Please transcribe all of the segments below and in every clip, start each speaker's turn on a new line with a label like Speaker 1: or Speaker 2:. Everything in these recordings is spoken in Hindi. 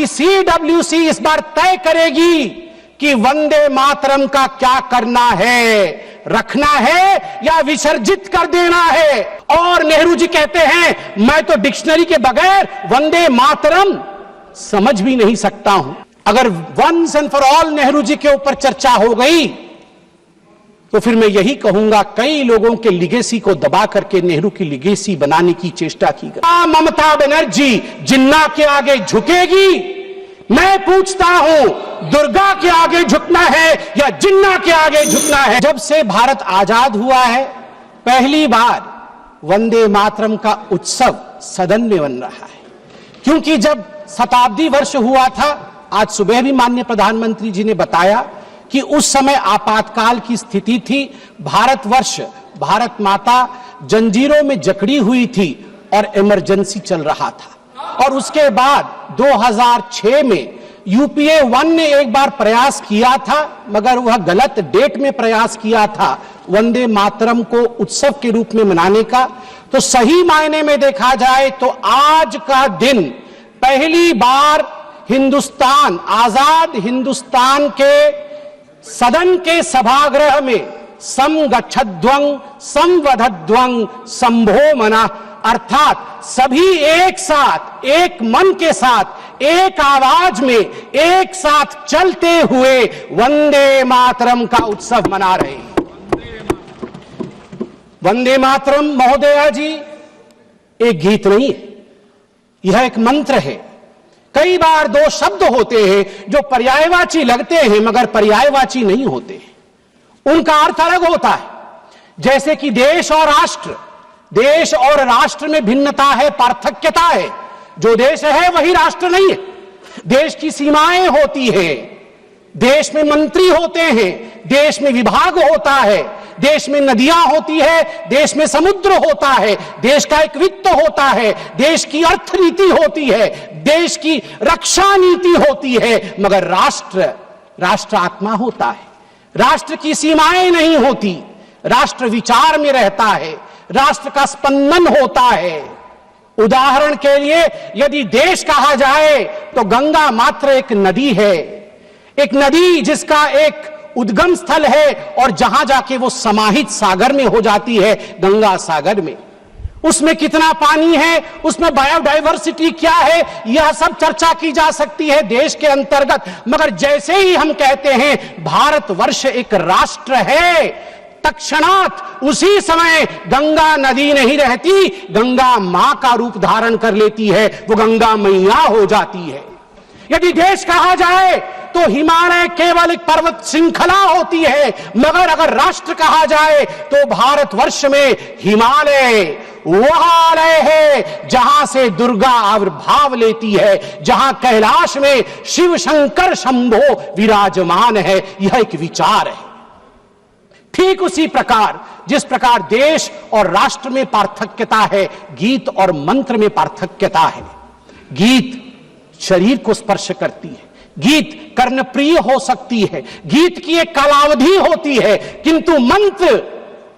Speaker 1: सीडब्ल्यूसी इस बार तय करेगी कि वंदे मातरम का क्या करना है, रखना है या विसर्जित कर देना है। और नेहरू जी कहते हैं मैं तो डिक्शनरी के बगैर वंदे मातरम समझ भी नहीं सकता हूं। अगर once and for all Nehru ji के ऊपर चर्चा हो गई तो फिर मैं यही कहूंगा कई लोगों के लिगेसी को दबा करके नेहरू की लिगेसी बनाने की चेष्टा की गई। ममता बनर्जी जिन्ना के आगे झुकेगी? मैं पूछता हूं दुर्गा के आगे झुकना है या जिन्ना के आगे झुकना है? जब से भारत आजाद हुआ है पहली बार वंदे मातरम का उत्सव सदन में बन रहा है, क्योंकि जब शताब्दी वर्ष हुआ था, आज सुबह भी माननीय प्रधानमंत्री जी ने बताया कि उस समय आपातकाल की स्थिति थी, भारतवर्ष, भारत माता जंजीरों में जकड़ी हुई थी और इमरजेंसी चल रहा था। और उसके बाद 2006 में यूपीए 1 ने एक बार प्रयास किया था, मगर वह गलत डेट में प्रयास किया था वंदे मातरम को उत्सव के रूप में मनाने का। तो सही मायने में देखा जाए तो आज का दिन पहली बार हिंदुस्तान, आजाद हिंदुस्तान के सदन के सभागृह में समगच्छध्वं संवदध्वं संभो मना, अर्थात सभी एक साथ, एक मन के साथ, एक आवाज में एक साथ चलते हुए वंदे मातरम का उत्सव मना रहे हैं। वंदे मातरम महोदया जी एक गीत नहीं है, यह एक मंत्र है। कई बार दो शब्द होते हैं जो पर्यायवाची लगते हैं मगर पर्यायवाची नहीं होते, उनका अर्थ अलग होता है। जैसे कि देश और राष्ट्र, देश और राष्ट्र में भिन्नता है, पार्थक्यता है। जो देश है वही राष्ट्र नहीं है। देश की सीमाएं होती है, देश में मंत्री होते हैं, देश में विभाग होता है, देश में नदियां होती है, देश में समुद्र होता है, देश का एक वित्त होता है, देश की अर्थ नीति होती है, देश की रक्षा नीति होती है, मगर राष्ट्र, राष्ट्र आत्मा होता है। राष्ट्र की सीमाएं नहीं होती, राष्ट्र विचार में रहता है, राष्ट्र का स्पंदन होता है। उदाहरण के लिए यदि देश कहा जाए तो गंगा मात्र एक नदी है, एक नदी जिसका एक उद्गम स्थल है और जहां जाके वो समाहित सागर में हो जाती है, गंगा सागर में। उसमें कितना पानी है, उसमें बायोडायवर्सिटी क्या है, यह सब चर्चा की जा सकती है देश के अंतर्गत। मगर जैसे ही हम कहते हैं भारतवर्ष एक राष्ट्र है, तत्क्षणात उसी समय गंगा नदी नहीं रहती, गंगा मां का रूप धारण कर लेती है, वो गंगा मैया हो जाती है। यदि देश कहा जाए तो हिमालय केवल एक पर्वत श्रृंखला होती है, मगर अगर राष्ट्र कहा जाए तो भारतवर्ष में हिमालय वह आलय है जहां से दुर्गा आविर्भाव लेती है, जहां कैलाश में शिव शंकर शंभो विराजमान है। यह एक विचार है। ठीक उसी प्रकार जिस प्रकार देश और राष्ट्र में पार्थक्यता है, गीत और मंत्र में पार्थक्यता है। गीत शरीर को स्पर्श करती है, गीत कर्णप्रिय हो सकती है, गीत की एक कालावधि होती है, किंतु मंत्र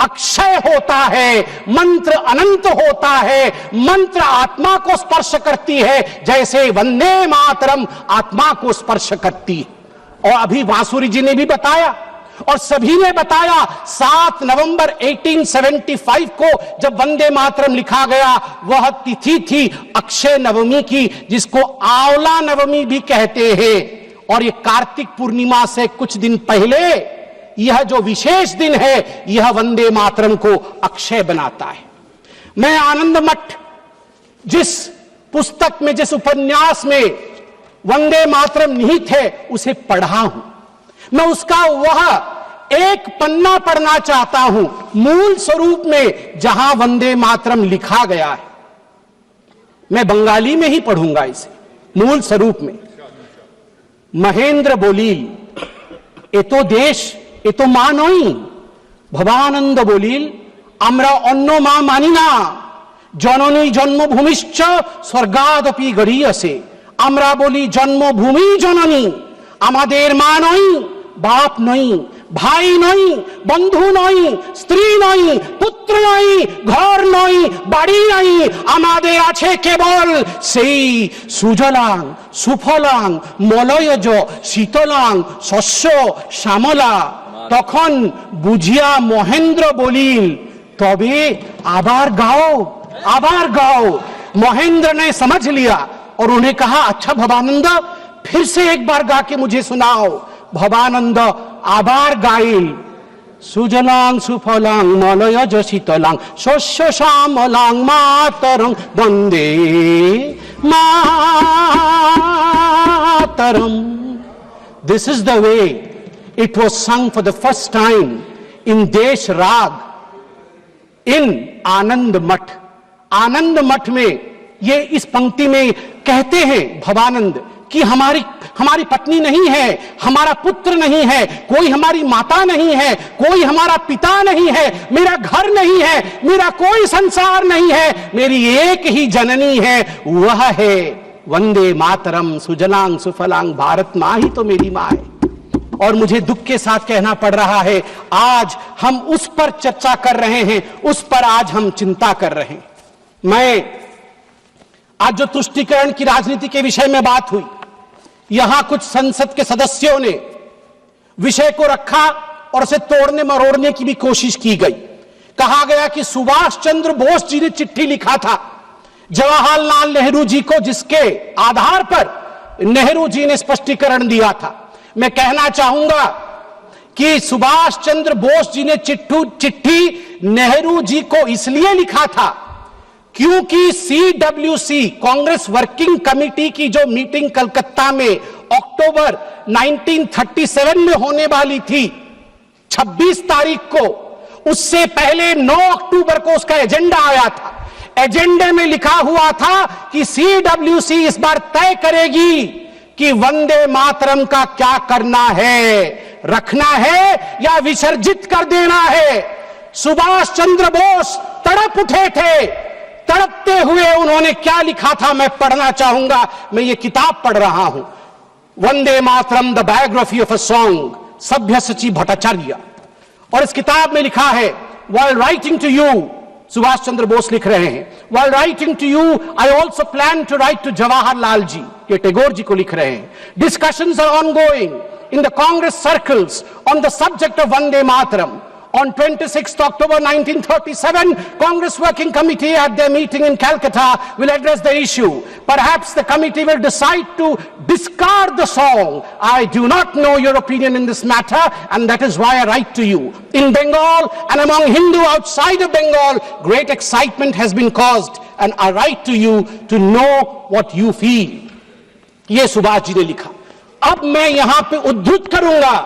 Speaker 1: अक्षय होता है, मंत्र अनंत होता है, मंत्र आत्मा को स्पर्श करती है, जैसे वंदे मातरम आत्मा को स्पर्श करती है। और अभी बांसुरी जी ने भी बताया और सभी ने बताया, 7 नवंबर 1875 को जब वंदे मातरम लिखा गया, वह तिथि थी अक्षय नवमी की, जिसको आंवला नवमी भी कहते हैं। और ये कार्तिक पूर्णिमा से कुछ दिन पहले यह जो विशेष दिन है, यह वंदे मातरम को अक्षय बनाता है। मैं आनंद मठ जिस पुस्तक में, जिस उपन्यास में वंदे मातरम निहित है, उसे पढ़ा हूं। मैं उसका वह एक पन्ना पढ़ना चाहता हूं मूल स्वरूप में जहां वंदे मातरम लिखा गया है। मैं बंगाली में ही पढ़ूंगा इसे मूल स्वरूप में। महेंद्र बोलील ए तो देश ए तो मा नई, भवानंद बोलील আমরা অন্য মা মানি না, জননী জন্মভূমিশ্চ স্বর্গাদপি গড়িয়েছে। আমরা বলি জন্মভূমি জননী, আমাদের মা নই, বাপ নই, ভাই নই, বন্ধু নই, স্ত্রী নই, পুত্র নই, ঘর নই, বাড়ি নাই, আমাদের আছে কেবল সেই সুজলাং সুফলাং মলয়জ শীতলাং শস্য শ্যামলা। তখন বুঝিয়া মহেন্দ্র বলিল, তবে আবার गाओ, आबार गाओ। महेंद्र ने समझ लिया और उन्हें कहा, अच्छा भवानंद, फिर से एक बार गा के मुझे सुनाओ। भवानंद आबार गाइल, सुजलां सुफलां मलयज शीतलां शस्य श्यामलां मातरं Vande Mataram. This is the way it was sung for the first time in Desh Rag in आनंद मठ। आनंद मठ में ये इस पंक्ति में कहते हैं भवानंद कि हमारी पत्नी नहीं है, हमारा पुत्र नहीं है, कोई हमारी माता नहीं है, कोई हमारा पिता नहीं है, मेरा घर नहीं है, मेरा कोई संसार नहीं है, मेरी एक ही जननी है, वह है वंदे मातरम सुजलांग सुफलांग। भारत मां ही तो मेरी मां है। और मुझे दुख के साथ कहना पड़ रहा है, आज हम उस पर चर्चा कर रहे हैं, उस पर आज हम चिंता कर रहे हैं। मैं आज जो तुष्टीकरण की राजनीति के विषय में बात हुई, यहां कुछ संसद के सदस्यों ने विषय को रखा और उसे तोड़ने मरोड़ने की भी कोशिश की गई। कहा गया कि सुभाष चंद्र बोस जी ने चिट्ठी लिखा था जवाहरलाल नेहरू जी को, जिसके आधार पर नेहरू जी ने स्पष्टीकरण दिया था। मैं कहना चाहूंगा कि सुभाष चंद्र बोस जी ने चिट्ठी नेहरू जी को इसलिए लिखा था क्योंकि CWC कांग्रेस वर्किंग कमेटी की जो मीटिंग कलकत्ता में अक्टूबर 1937 में होने वाली थी 26 तारीख को, उससे पहले 9 अक्टूबर को उसका एजेंडा आया था। एजेंडे में लिखा हुआ था कि CWC इस बार तय करेगी कि वंदे मातरम का क्या करना है, रखना है या विसर्जित कर देना है। सुभाष चंद्र बोस तड़प उठे थे। तड़पते हुए उन्होंने क्या लिखा था मैं पढ़ना चाहूंगा। मैं ये किताब पढ़ रहा हूं, Vande Mataram the biography of a song, सभ्यसाची भट्टाचार्य। और इस किताब में लिखा है, while writing to you, Subhash Chandra Bose लिख रहे हैं, while writing to you I also plan to write to Jawaharlal ji, ये टैगोर जी को लिख रहे हैं। Discussions are ongoing in the Congress circles on the subject of Vande Mataram. On 26th October 1937, Congress Working Committee at their meeting in Calcutta will address the issue. Perhaps the committee will decide to discard the song. I do not know your opinion in this matter, and that is why I write to you. In Bengal and among Hindu outside of Bengal, great excitement has been caused, and I write to you to know what you feel. ये सुभाष जी ने लिखा। अब मैं यहां पे उद्धृत करूंगा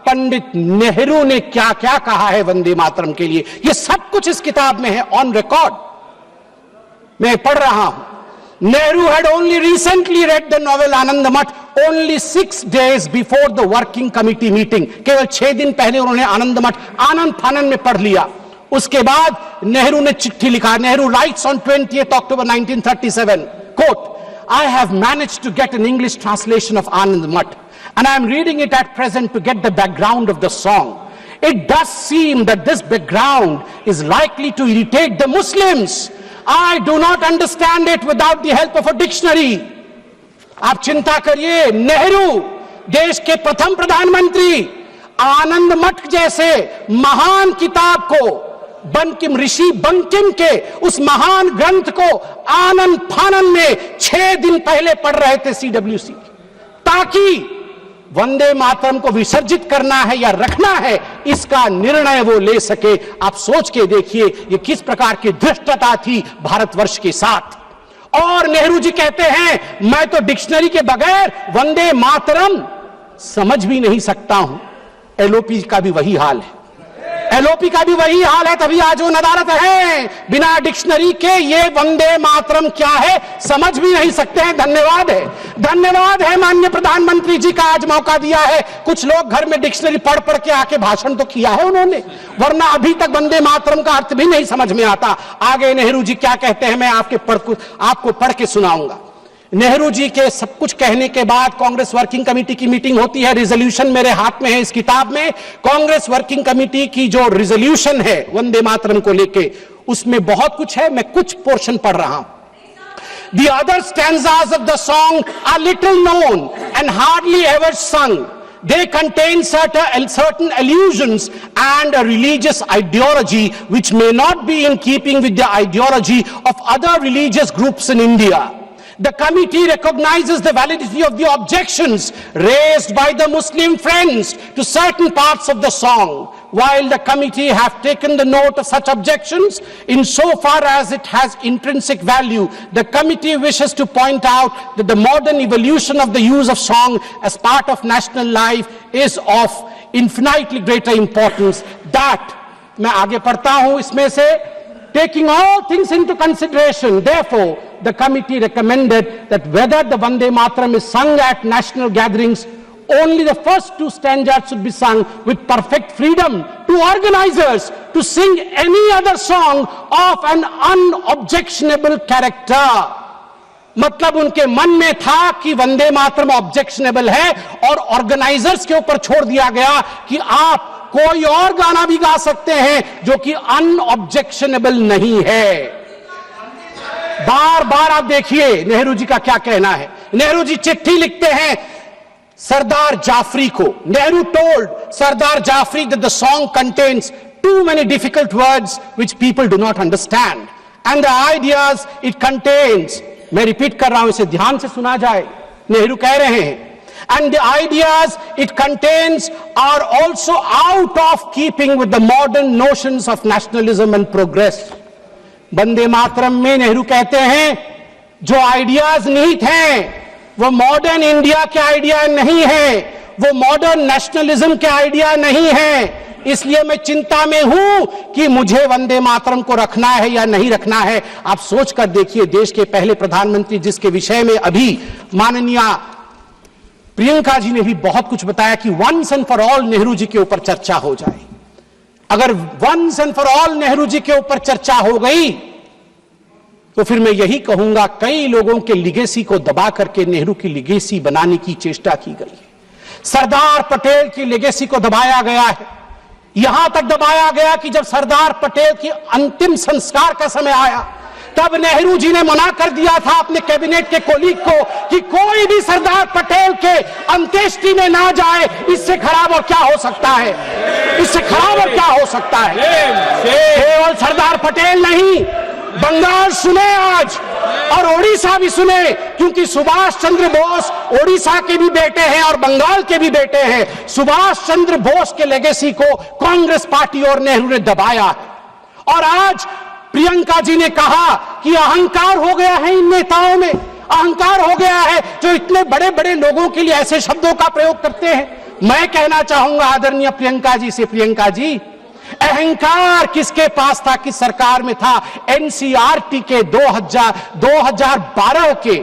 Speaker 1: पंडित नेहरू ने क्या क्या कहा है वंदे मातरम के लिए। यह सब कुछ इस किताब में है, ऑन रिकॉर्ड मैं पढ़ रहा हूं। Nehru had only recently read the novel Anand Math only 6 days before the working committee meeting. केवल 6 दिन पहले उन्होंने आनंद मठ आनंद फानन में पढ़ लिया। उसके बाद नेहरू ने चिट्ठी लिखा। Nehru rights on 20th October 1937, quote, I have managed to get an English translation of Anand Math, and I am reading it at present to get the background of the song. It does seem that this background is likely to irritate the Muslims. I do not understand it without the help of a dictionary. आप चिंता करिए, नेहरू देश के प्रथम प्रधानमंत्री आनंद मठ जैसे महान किताब को, बंकिम ऋषि बंकिम के उस महान ग्रंथ को आनंद फानन में 6 दिन पहले पढ़ रहे थे CWC, ताकि वंदे मातरम को विसर्जित करना है या रखना है इसका निर्णय वो ले सके। आप सोच के देखिए ये किस प्रकार की धृष्टता थी भारतवर्ष के साथ। और नेहरू जी कहते हैं मैं तो डिक्शनरी के बगैर वंदे मातरम समझ भी नहीं सकता हूं। LOP का भी वही हाल है, LOP का भी वही हाल है, तभी आज वो नदारत है। बिना डिक्शनरी के ये वंदे मातरम क्या है समझ भी नहीं सकते हैं। धन्यवाद है, धन्यवाद है माननीय प्रधानमंत्री जी का, आज मौका दिया है। कुछ लोग घर में डिक्शनरी पढ़ पढ़ के आके भाषण तो किया है उन्होंने, वरना अभी तक वंदे मातरम का अर्थ भी नहीं समझ में आता। आगे नेहरू जी क्या कहते हैं मैं आपको पढ़ के सुनाऊंगा। नेहरू जी के सब कुछ कहने के बाद कांग्रेस वर्किंग कमेटी की मीटिंग होती है। रिजोल्यूशन मेरे हाथ में है इस किताब में। कांग्रेस वर्किंग कमेटी की जो रिजोल्यूशन है वंदे मातरम को लेके, उसमें बहुत कुछ है, मैं कुछ पोर्शन पढ़ रहा हूं। The other stanzas of the song are little known and hardly ever sung. They contain certain allusions and a religious ideology which may not be in keeping with the ideology of other religious groups in India. The committee recognizes the validity of the objections raised by the Muslim friends to certain parts of the song. While the committee have taken the note of such objections, insofar as it has intrinsic value, the committee wishes to point out that the modern evolution of the use of song as part of national life is of infinitely greater importance. That, मैं आगे पढ़ता हूं इसमें से, taking all things into consideration, therefore, the committee recommended that whether the Vande Mataram is sung at national gatherings, only the first two stanzas should be sung with perfect freedom to organizers to sing any other song of an unobjectionable character. मतलब उनके मन में था कि वंदे मातरम ऑब्जेक्शनेबल है और ऑर्गेनाइजर्स के ऊपर छोड़ दिया गया कि आप कोई और गाना भी गा सकते हैं जो कि अनऑब्जेक्शनेबल नहीं है। बार बार आप देखिए नेहरू जी का क्या कहना है। नेहरू जी चिट्ठी लिखते हैं सरदार जाफरी को। Nehru told Sardar Jafri that the song contains too many difficult words which people do not understand and the ideas it contains, मैं रिपीट कर रहा हूं, इसे ध्यान से सुना जाए। नेहरू कह रहे हैं, and the ideas it contains are also out of keeping with the modern notions of nationalism and progress. Vande Mataram में नेहरू कहते हैं जो आइडियाज निहित हैं वो मॉडर्न इंडिया के आइडिया नहीं है, वो मॉडर्न नेशनलिज्म के आइडिया नहीं है। इसलिए मैं चिंता में हूं कि मुझे वंदे मातरम को रखना है या नहीं रखना है। आप सोच कर देखिए, देश के पहले प्रधानमंत्री जिसके विषय में अभी माननीय प्रियंका जी ने भी बहुत कुछ बताया कि once and for all Nehru ji के ऊपर चर्चा हो जाए। अगर once and for all Nehru ji के ऊपर चर्चा हो गई तो फिर मैं यही कहूंगा कई लोगों के लिगेसी को दबा करके नेहरू की लिगेसी बनाने की चेष्टा की गई है। सरदार पटेल की लिगेसी को दबाया गया है, यहां तक दबाया गया कि जब सरदार पटेल की अंतिम संस्कार का समय आया तब नेहरू जी ने मना कर दिया था अपने कैबिनेट के कोलीग को कि कोई भी सरदार पटेल के अंत्येष्टि में ना जाए। इससे खराब और क्या हो सकता है, इससे खराब और क्या हो सकता है। केवल सरदार पटेल नहीं, बंगाल सुने आज और ओडिशा भी सुने, क्योंकि सुभाष चंद्र बोस ओडिशा के भी बेटे हैं और बंगाल के भी बेटे हैं। सुभाष चंद्र बोस के लेगेसी को कांग्रेस पार्टी और नेहरू ने दबाया है। और आज प्रियंका जी ने कहा कि अहंकार हो गया है इन नेताओं में, अहंकार हो गया है जो इतने बड़े बड़े लोगों के लिए ऐसे शब्दों का प्रयोग करते हैं। मैं कहना चाहूंगा आदरणीय प्रियंका जी से, प्रियंका जी, अहंकार किसके पास था, किस सरकार में था? एनसीईआरटी के 2012 के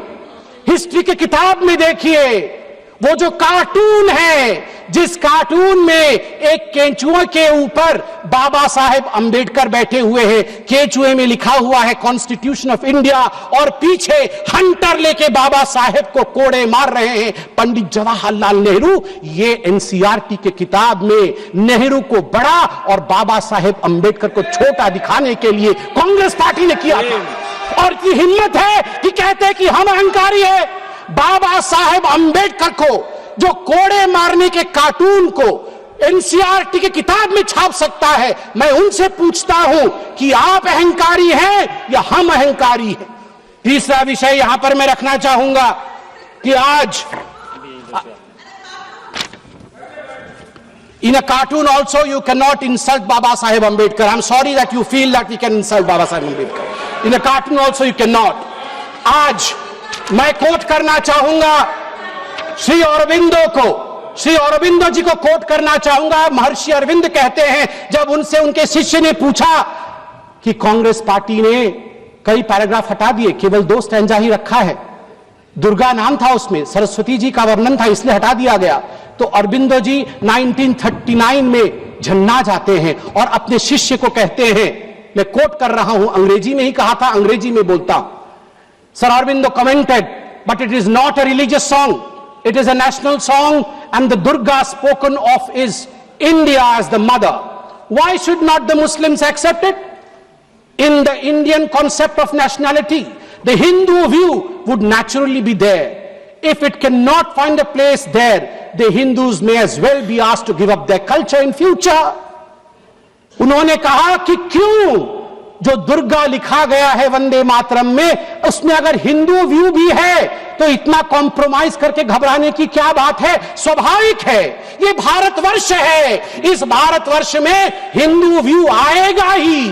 Speaker 1: हिस्ट्री की किताब में देखिए, वो जो कार्टून है, जिस कार्टून में एक केंचुए के ऊपर बाबा साहेब अंबेडकर बैठे हुए हैं, केंचुए में लिखा हुआ है कॉन्स्टिट्यूशन ऑफ इंडिया और पीछे हंटर लेके बाबा साहेब को कोड़े मार रहे हैं पंडित जवाहरलाल नेहरू। ये एनसीईआरटी के किताब में नेहरू को बड़ा और बाबा साहेब अंबेडकर को छोटा दिखाने के लिए कांग्रेस पार्टी ने किया था। और की हिम्मत है कि कहते हैं कि हम अहंकारी है। बाबा साहेब अंबेडकर को जो कोड़े मारने के कार्टून को एनसीईआरटी की किताब में छाप सकता है, मैं उनसे पूछता हूं कि आप अहंकारी हैं या हम अहंकारी हैं। तीसरा विषय यहां पर मैं रखना चाहूंगा कि आज in a cartoon also you cannot insult Baba Saheb Ambedkar. I'm sorry that you feel that we can insult Baba Saheb Ambedkar. In a cartoon also you cannot. आज मैं कोट करना चाहूंगा श्री अरविंदो को, श्री अरविंदो जी को कोट करना चाहूंगा। महर्षि अरविंद कहते हैं, जब उनसे उनके शिष्य ने पूछा कि कांग्रेस पार्टी ने कई पैराग्राफ हटा दिए, केवल 2 स्टैंजा ही रखा है, दुर्गा नाम था उसमें, सरस्वती जी का वर्णन था, इसलिए हटा दिया गया। तो अरविंदो जी 1939 में झन्ना जाते हैं और अपने शिष्य को कहते हैं, मैं कोट कर रहा हूं, अंग्रेजी में ही कहा था, अंग्रेजी में बोलता हूं। Sir Aurobindo commented but it is not a religious song. It is a national song, and the Durga spoken of is India as the mother. Why should not the Muslims accept it? In the Indian concept of nationality, the Hindu view would naturally be there. If it cannot find a place there, the Hindus may as well be asked to give up their culture in future. उन्होंने कहा कि क्यों जो दुर्गा लिखा गया है वंदे मातरम में, उसमें अगर हिंदू व्यू भी है तो इतना कॉम्प्रोमाइज करके घबराने की क्या बात है? स्वाभाविक है, ये भारतवर्ष है, इस भारतवर्ष में हिंदू व्यू आएगा ही,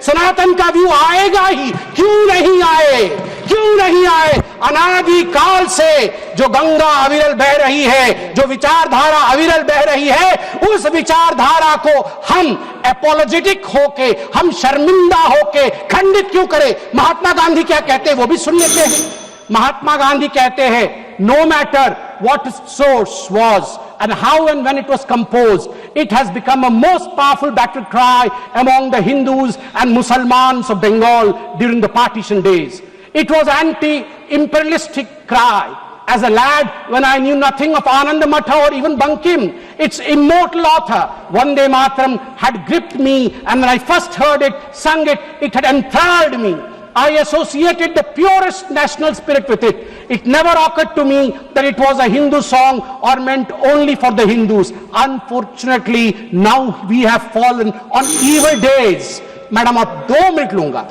Speaker 1: सनातन का व्यू आएगा ही। क्यों नहीं आए? क्यों नहीं आए? अनादि काल से जो गंगा अविरल बह रही है, जो विचारधारा अविरल बह रही है, उस विचारधारा को हम एपोलोजेटिक होके, हम शर्मिंदा होके खंडित क्यों करें? महात्मा गांधी क्या कहते हैं वो भी सुन लेते हैं। महात्मा गांधी कहते हैं, no matter what its source was and how and when it was composed, it has become a most powerful battle cry among the Hindus and Muslims of Bengal during the partition days. It was anti-imperialistic cry. As a lad, when I knew nothing of Ananda Matha or even Bankim, its immortal author, Vande Mataram, had gripped me, and when I first heard it, sung it, it had enthralled me. I associated the purest national spirit with it. It never occurred to me that it was a Hindu song or meant only for the Hindus. Unfortunately, now we have fallen on evil days. Madam, आप 2 मिनट लूंगा.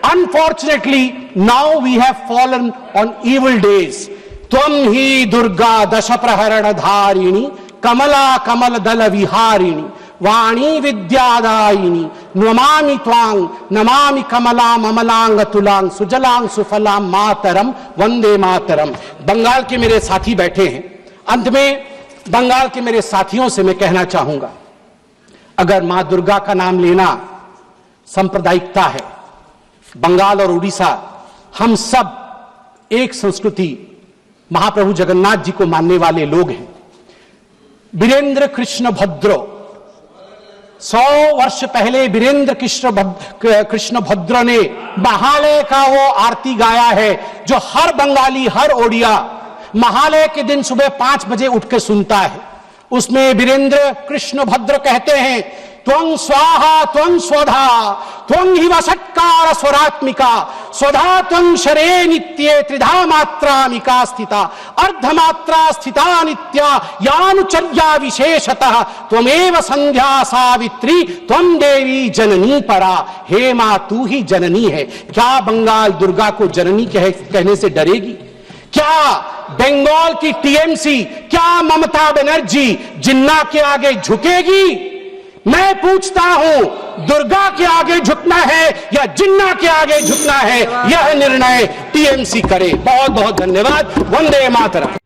Speaker 1: Unfortunately, now we have fallen on evil days. त्वं ही दुर्गा दश प्रहरण धारिणी कमला कमल दल विहारिणी वाणी विद्यादायिनी नमामि त्वां नमामि कमलां अमलांग तुलांग सुजलांग सुफलां मातरम वंदे मातरम। बंगाल के मेरे साथी बैठे हैं, अंत में बंगाल के मेरे साथियों से मैं कहना चाहूंगा, अगर मां दुर्गा का नाम लेना सांप्रदायिकता है, बंगाल और उड़ीसा हम सब एक संस्कृति महाप्रभु जगन्नाथ जी को मानने वाले लोग हैं। वीरेंद्र कृष्ण भद्र 100 वर्ष पहले वीरेंद्र कृष्ण भद्र ने महालय का वो आरती गाया है जो हर बंगाली, हर ओडिया महालय के दिन सुबह 5 बजे उठ के सुनता है। उसमें वीरेंद्र कृष्ण भद्र कहते हैं, त्वं स्वाहा त्वं स्वधा त्वं हि वषट्कार स्वरात्मिका स्वधा त्वं शरे नित्ये त्रिधा मात्रामिका स्थिता अर्धमात्रा स्थिता नित्या यानुचर्या विशेषतः त्वमेव संध्या सावित्री त्वं देवी जननी परा। हे मां, तू ही जननी है। क्या बंगाल दुर्गा को जननी कहने से डरेगी? क्या बंगाल की टीएमसी, क्या ममता बनर्जी जिन्ना के आगे झुकेगी? मैं पूछता हूं, दुर्गा के आगे झुकना है या जिन्ना के आगे झुकना है, यह निर्णय टीएमसी करे। बहुत बहुत धन्यवाद। वंदे मातरम।